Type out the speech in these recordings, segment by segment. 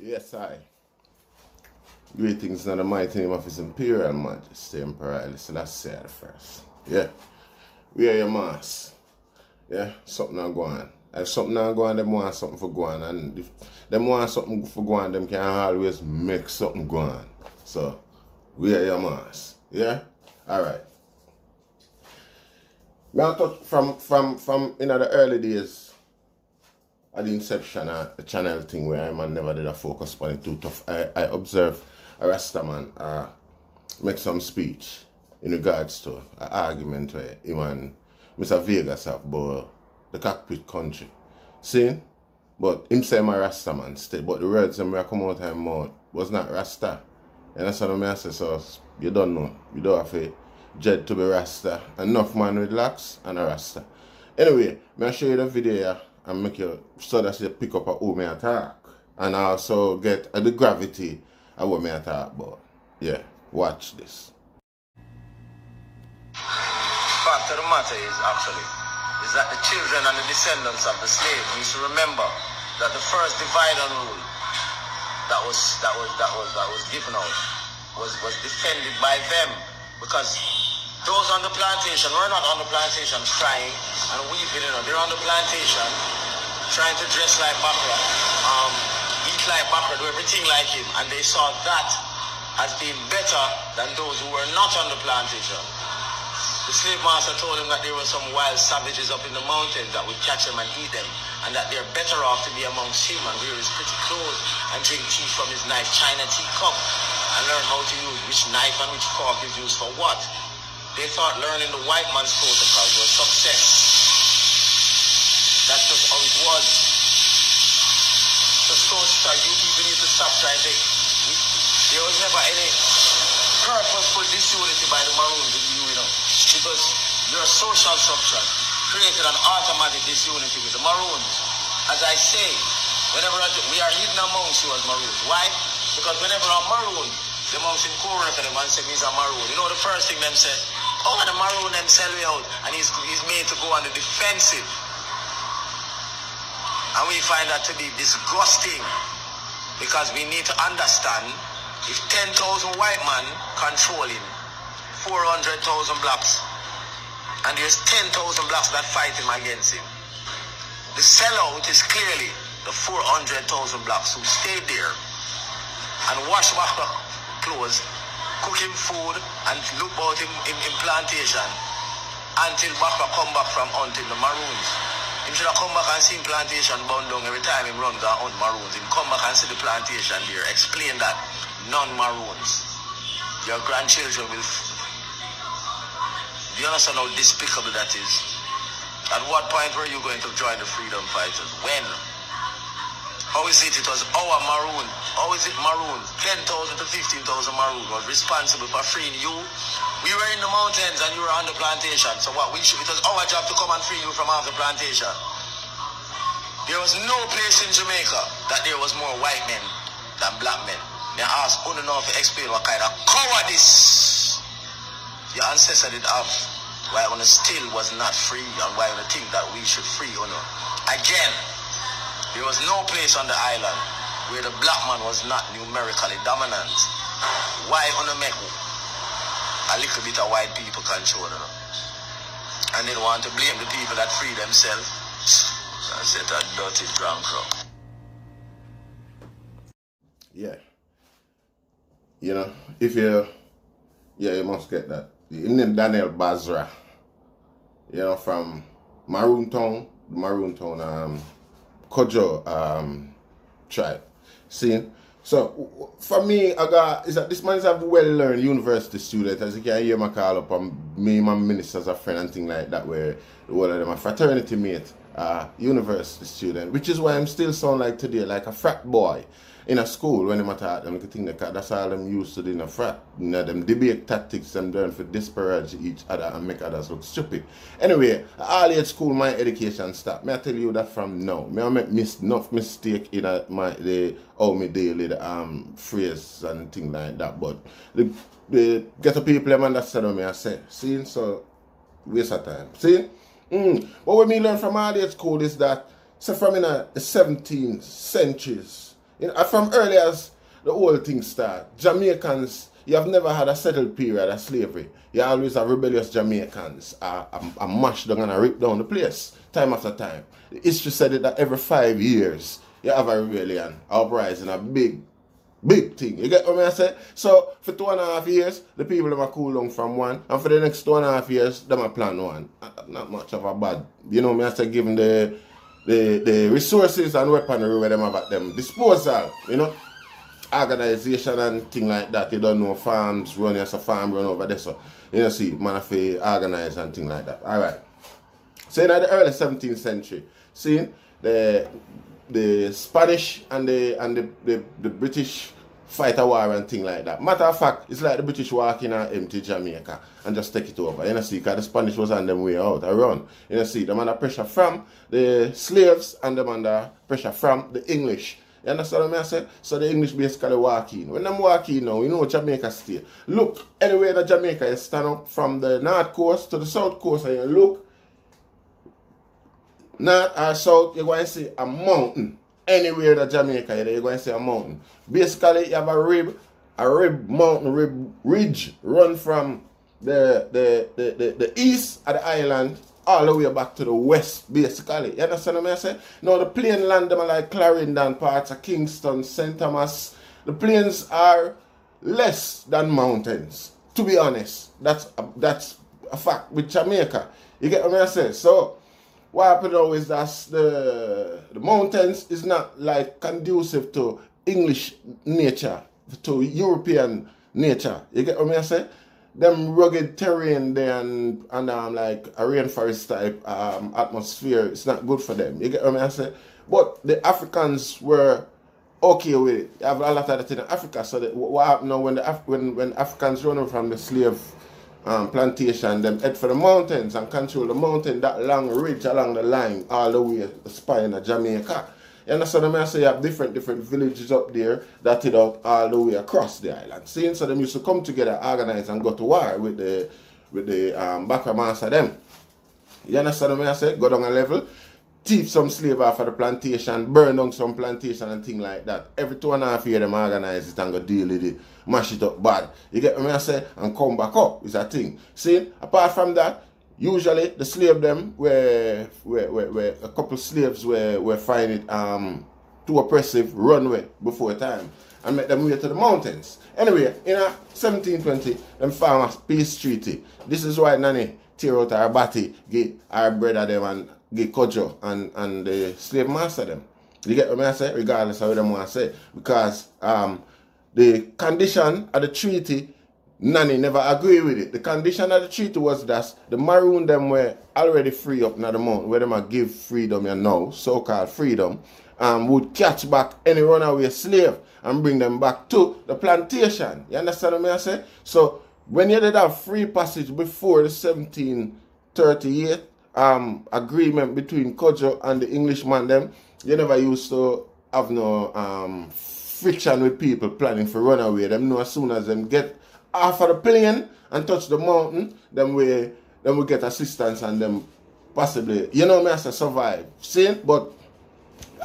Yes, I. Greetings in the mighty name of His Imperial Majesty, Emperor Haile Selassie the First. Yeah. We are your mass. Yeah, something not go on. If something not go on, them want something for go on. And if them want something for go on, them can always make something go on. So, we are your mass. Yeah? Alright. Now touch from the early days at the inception of the channel thing where I man never did a focus on it too tough. I observed a Rasta man make some speech in regards to an argument where him and Mr. Vegas have about the cockpit country. See? But him say my Rasta man still, but the words that come out of his mouth was not Rasta. And that's what I say, so you don't know. You don't have to judge to be Rasta. Enough man with locks and a Rasta. Anyway, I'll show you the video here and make you so that you pick up who me attack. And also get the gravity of what me attack about. Yeah, watch this. Fact of the matter is that the children and the descendants of the slave need to remember that the first divide and rule that was given out was defended by them, because those on the plantation were not on the plantation crying and weeping, they're on the plantation trying to dress like Basra, eat like Basra, do everything like him, and they saw that as being better than those who were not on the plantation. The slave master told him that there were some wild savages up in the mountains that would catch them and eat them, and that they're better off to be amongst him and wear his pretty clothes and drink tea from his nice china teacup and learn how to use which knife and which fork is used for what. They thought learning the white man's protocols was success. That's just how it was. So you even need to stop trying to. There was never any purposeful disunity by the Maroons with you, because your social structure created an automatic disunity with the Maroons. As I say, whenever we are hidden amongst you as Maroons. Why? Because whenever I'm Maroon, the monks in Korea them and say he's a Maroon. You know the first thing them say? Oh, the Maroon them sell me out, and he's made to go on the defensive. And we find that to be disgusting, because we need to understand, if 10,000 white men controlling 400,000 blacks, and there's 10,000 blacks that fight him against him, the sellout is clearly the 400,000 blacks who stayed there and wash back clothes, cook him food, and look about him in plantation until Basra come back from hunting the Maroons. Him should have come back and see him plantation bound down every time he runs and hunt Maroons. Him come back and see the plantation there. Explain that. Non-Maroons. Your grandchildren will... Do you understand how despicable that is? At what point were you going to join the freedom fighters? When? How is it was our Maroon? How is it Maroons? 10,000 to 15,000 Maroons was responsible for freeing you. We were in the mountains and you were on the plantation. So what? It was our job to come and free you from off the plantation. There was no place in Jamaica that there was more white men than black men. They asked who enough to explain what kind of cowardice your ancestors did have, why one still was not free, and why one think that we should free or not. Again, there was no place on the island where the black man was not numerically dominant. Why on the make a little bit of white people control them? And they want to blame the people that free themselves. I said that dirty drunk crowd. Yeah. If you must get that. You name Daniel Basra, from Maroon Town, Kojo tribe. See? So, for me, is that this man is a well-learned university student, as you can hear my call up, and me, my minister as a friend and thing like that, where all of them are fraternity mate, university student, which is why I'm still sound like today, like a frat boy. In a school, when they taught them, that's all them used to do in a frat. Them debate tactics, them learn to disparage each other and make others look stupid. Anyway, all age school, my education stop. May I tell you that from now. May I make enough mistake in how me deal with phrase and things like that. But the ghetto people, them understand what I say. See? So, waste of time. See? What we learn from all age school is that, so from in the 17th centuries, You know, from early as the whole thing start, Jamaicans, you have never had a settled period of slavery. You always have rebellious Jamaicans are mashed down and rip down the place, time after time. The history said it that every 5 years, you have a rebellion, uprising, a big thing. You get what I say? So, for 2.5 years, the people them are cool down from one, and for the next 2.5 years, them are plan one. Not much of a bad, you know, I say, given the resources and weaponry where them have at them disposal, you know, organization and thing like that. You don't know farms run as a farm run over there, so you know, see, man have to organize and thing like that. All right. So in the early 17th century, see the Spanish and the British fight a war and thing like that. Matter of fact, it's like the British walk in and empty Jamaica and just take it over. You know, see, because the Spanish was on them way out, around. You know, see, them under pressure from the slaves and them under pressure from the English. You understand what I say? So the English basically walk in. When them walk in now, you know Jamaica stay. Look, anywhere that Jamaica is stand up from the north coast to the south coast and you look, north or south, you're going to see a mountain. Anywhere that Jamaica is, you're going to see a mountain. Basically, you have a mountain ridge run from the east of the island all the way back to the west, basically. You understand what I say? Now, the plain land, them are like Clarendon, parts of Kingston, St. Thomas. The plains are less than mountains, to be honest. That's a fact with Jamaica. You get what I say? So, what happened now is that the mountains is not like conducive to English nature, to European nature. You get what I say? Them rugged terrain there and like a rainforest type atmosphere, it's not good for them. You get what I say? But the Africans were okay with it. You have a lot of that in Africa. So what happened now when Africans run from the slave plantation, them head for the mountains and control the mountain, that long ridge along the line all the way the spine of Jamaica. You understand what I say? You have different villages up there that it out all the way across the island. See, so them used to come together, organize and go to war with the Basra master them. You understand what I say? Go down a level, thief some slave off of the plantation, burn down some plantation and thing like that. Every 2.5 years them organize it and go deal with it, mash it up bad. You get what I say? And come back up is a thing. See, apart from that, usually the slave them were a couple slaves were find it too oppressive, run away before time and make them way to the mountains. Anyway, in 1720, them form a peace treaty. This is why Nanny tear out our body, get our brother them and get Kojo and the slave master them. You get what I say? Regardless of what them want to say. Because the condition of the treaty, Nanny never agree with it. The condition of the treaty was that the Maroon them were already free up in the mountain, where them a give freedom you know, so-called freedom, would catch back any runaway slave and bring them back to the plantation. You understand what I say? So when you did have free passage before the 1738 agreement between Kojo and the Englishman them, you never used to have no friction with people planning for runaway. Them know as soon as them get off of the plane and touch the mountain, then we get assistance and them possibly, you know, me as to survive. See? But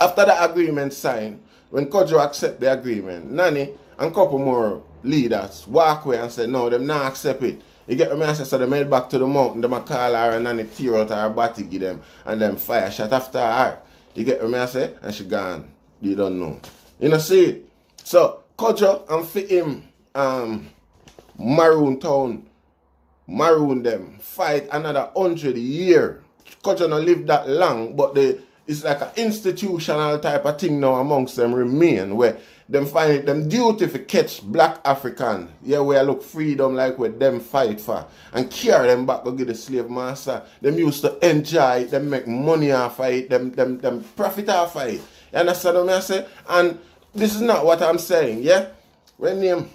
after the agreement signed, when Kojo accept the agreement, Nanny and couple more leaders walk away and say, no, them not accept it. You get what I say? So they made back to the mountain, them a call her and Nanny tear out her body, give them, and them fire shot after her. You get what I say? And she gone. You don't know. You know, see? So, Kojo and for him, Maroon town, Maroon them, fight another 100 years. Kojo not live that long, but it's like an institutional type of thing now amongst them remain, where them find it them duty to catch black African, yeah, where look freedom like where them fight for, and carry them back to get the slave master. Them used to enjoy it, them make money off of it, them profit off of it. You understand what I say? And this is not what I'm saying, yeah? When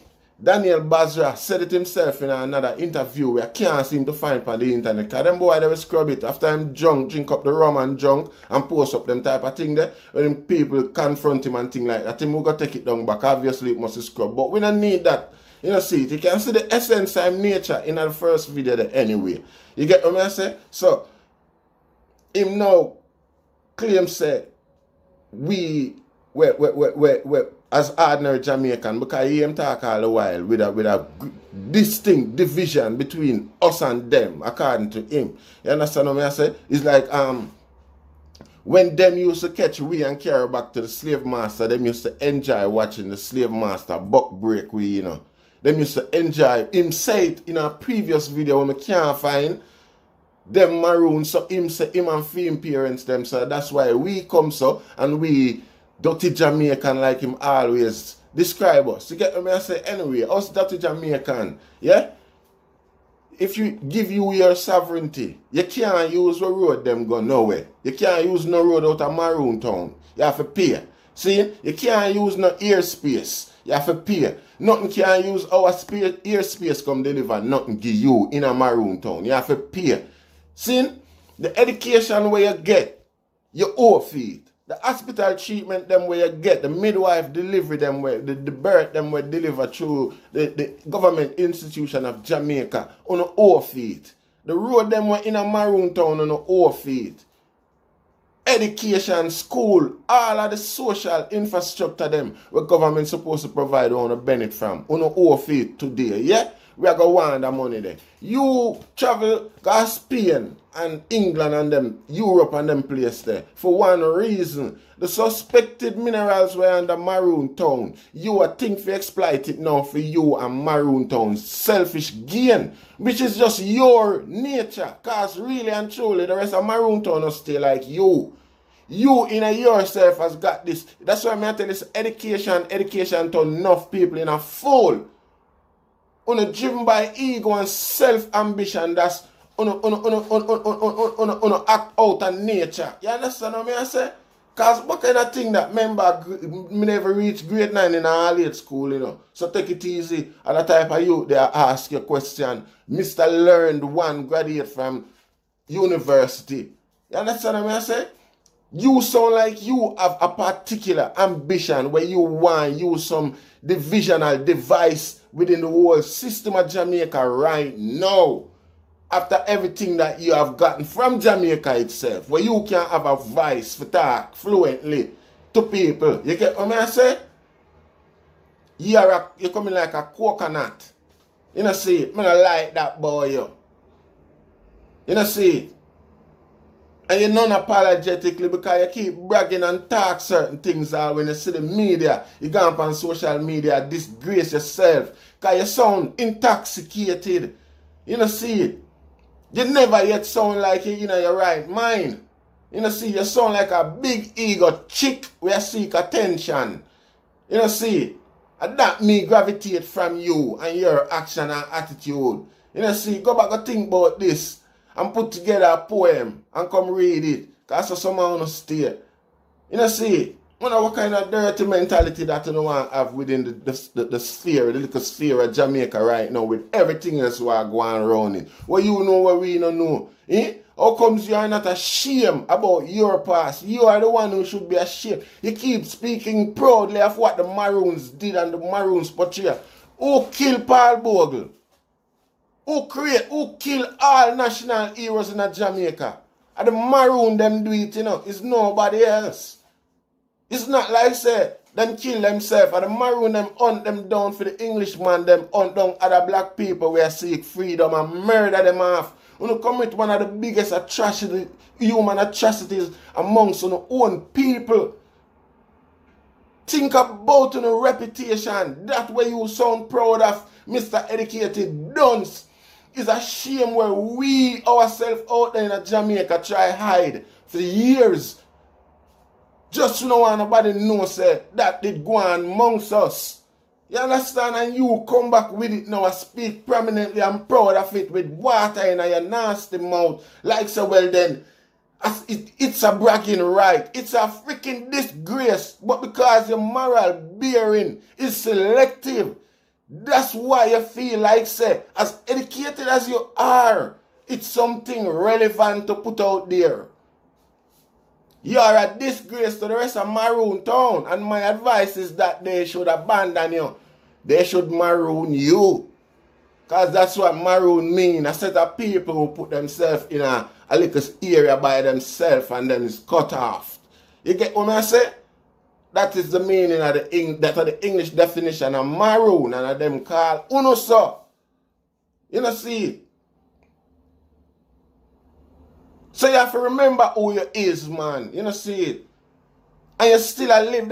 Daniel Basra said it himself in another interview where I can't seem to find on the internet. Because them boy, they will scrub it after him drunk, drink up the rum and drunk and post up them type of thing there. When people confront him and thing like that, him will go take it down back. Obviously, it must scrub. But we don't need that. You know, see it. You can see the essence of nature in the first video there anyway. You get what I say? So, him now claim say, we as ordinary Jamaican, because he him talk all the while with a distinct division between us and them, according to him. You understand what I say? It's like when them used to catch we and carry back to the slave master, them used to enjoy watching the slave master buck break we, you know. Them used to enjoy him say it in a previous video when we can't find them maroons, so him say him and film parents them, so that's why we come so and we dirty Jamaican like him always describe us. You get what I say? Anyway, us dirty Jamaican, yeah? If you give you your sovereignty, you can't use the road them go nowhere. You can't use no road out of Maroon Town. You have to pay. See? You can't use no airspace. You have to pay. Nothing can use our airspace come deliver nothing give you in a Maroon Town. You have to pay. See? The education where you get, you owe feed. The hospital treatment them where you get, the midwife delivery them where, the birth them where delivered through the government institution of Jamaica on a owe feed. The road them were in a Maroon Town on a owe feed. Education, school, all of the social infrastructure them where government supposed to provide on a benefit from on a owe feed today, yeah? We are going to want the money there. You travel to Spain and England and them, Europe and them place there. For one reason, the suspected minerals were under Maroon Town. You are think to exploit it now for you and Maroon Town's selfish gain, which is just your nature. Because really and truly, the rest of Maroon Town will stay like you. You in a yourself has got this. That's why I tell this education to enough people in a fool. Driven by ego and self-ambition, that's act out of nature. You understand what I say? Because what kind of thing that member me never reach grade 9 in a late school, you know. So take it easy. And the type of youth they ask you a question. Mr. Learned One graduate from university. You understand what I say? You sound like you have a particular ambition where you want to use some divisional device within the whole system of Jamaica right now. After everything that you have gotten from Jamaica itself, where you can have a voice for talk fluently to people. You get what I say? You're coming like a coconut. You know see it? I don't like that boy, yo. You know see it? And you're non-apologetically because you keep bragging and talk certain things out when you see the media. You go up on social media, disgrace yourself. Because you sound intoxicated. You know see it? You never yet sound like you in your right mind. You know see, you sound like a big ego chick where seek attention. You know see, and that me gravitate from you and your action and attitude. You know see, go back and think about this and put together a poem and come read it. Because so someone will stay. You know see, wonder what kind of dirty mentality that you want to have within the sphere, the little sphere of Jamaica right now with everything else we are going around it. What you know, what we don't know. Eh? How comes you are not ashamed about your past? You are the one who should be ashamed. You keep speaking proudly of what the Maroons did and the Maroons portray. Who killed Paul Bogle? Who killed all national heroes in Jamaica? And the Maroon them do it, you know. It's nobody else. It's not like say them kill themselves and the Maroon them hunt them down for the Englishman, them hunt down other black people where seek freedom and murder them off. You commit one of the biggest human atrocities amongst your own people. Think about your reputation. That way you sound proud of, Mr. Educated Dunce. It's a shame where we ourselves out there in Jamaica try hide for years. Just so no one nobody knows that did go on amongst us. You understand? And you come back with it now and speak prominently and proud of it with water in your nasty mouth. Like so well then, it's a bragging right. It's a freaking disgrace. But because your moral bearing is selective, that's why you feel like say, as educated as you are, it's something relevant to put out there. You are a disgrace to the rest of Maroon Town, and my advice is that they should abandon you. They should maroon you. Because that's what maroon mean. A set of people who put themselves in a little area by themselves and then is cut off. You get what I say? That is the meaning of the English definition of maroon, and of them call uno so. You know see it. So you have to remember who you is, man. You know see it. And you still live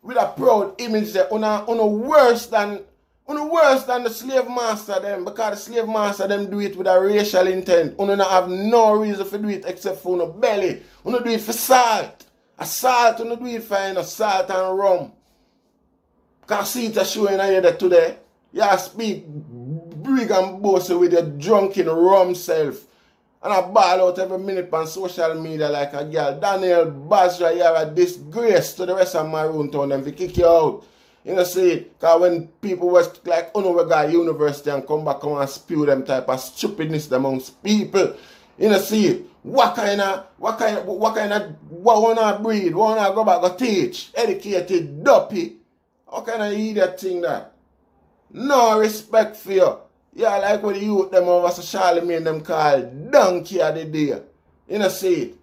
with a proud image that uno worse than the slave master them, because the slave master them do it with a racial intent. Uno not have no reason for do it except for uno belly. Uno do it for salt. A salt, uno do it for salt and rum. Can see it showing here that today. You speak big and bossy with your drunken rum self. And I ball out every minute on social media like a girl. Daniel, Basra, you're a disgrace to the rest of Maroon Town. Them to kick you out. You know, see, because when people was like, oh no, we got university and come back and spew them type of stupidness amongst people. You know, see, what kind of breed, wanna go back and teach, educated, duppy. What kind of idiot thing that? No respect for you. Yeah, like what the youth them over so Charlemagne them call donkey of the day. You know, see it.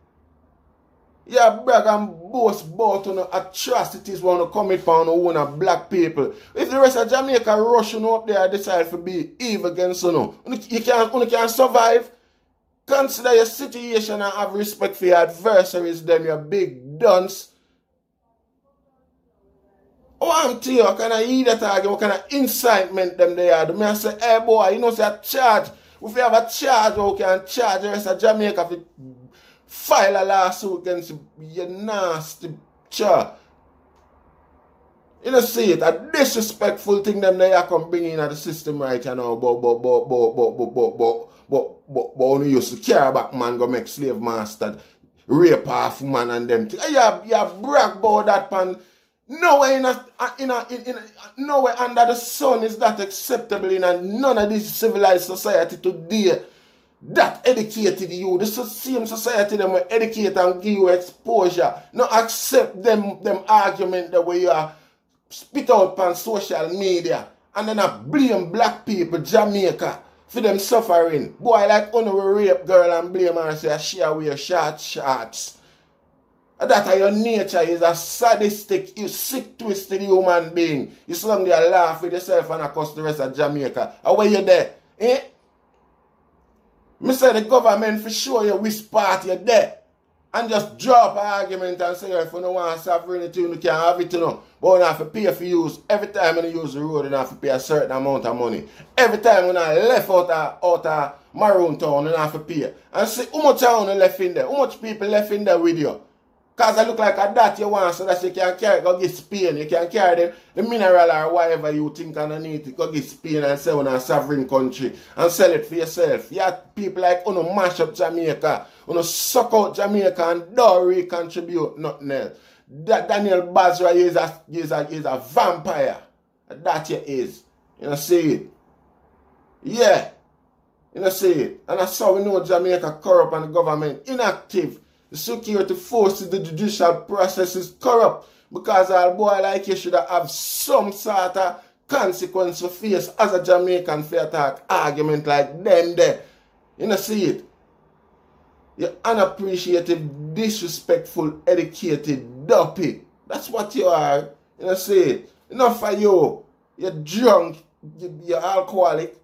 Yeah, brag and boast about atrocities when you come in for own black people. If the rest of Jamaica rush up there and decide to be evil against you, you can't survive. Consider your situation and have respect for your adversaries, them, your big dunce. Oh, I'm telling you, what kind of idiot argument, what kind of incitement them they are. I say, hey boy, you know, say a charge. If you have a charge, we can charge the rest of Jamaica for file a lawsuit against your nasty charge. You know, see it, a disrespectful thing them they are come bring in at the system right now, but only used to care back man go make slave master, rape half man and them things. You brag about that pan. Nowhere nowhere under the sun is that acceptable in none of this civilized society today. That educated you. This is the same society that will educate and give you exposure. Not accept them argument the way you are spit out on social media. And then I blame black people, Jamaica, for them suffering. Boy, like when we rape girl and blame her and say she wear short shorts. That your nature is a sadistic, you sick, twisted human being. You slung there laugh with yourself and across the rest of Jamaica. And where you there? Eh? Me say the government for sure you which part you're there. And just drop an argument and say if you don't want sovereignty, you can't have it, you know. But you have to pay for use. Every time you use the road, you have to pay a certain amount of money. Every time when I left out of Maroon Town, you have to pay. And see how much town you left in there. How much people left in there with you. Because I look like a that you want so that you can carry, go get Spain. You can carry the mineral or whatever you think underneath it. Go get Spain and sell in a sovereign country and sell it for yourself. You have people like mash up Jamaica, suck out Jamaica and don't recontribute nothing else. That Daniel Basra is a vampire. That you is. You know see it? Yeah. You know see it? And that's how we know Jamaica corrupt and the government inactive. The security forces, the judicial process is corrupt because a boy like you should have some sort of consequence to face as a Jamaican for attack argument like them there. You know see it? You're unappreciative, disrespectful, educated, duppy. That's what you are. You know see it? Enough for you. You're drunk, you're alcoholic.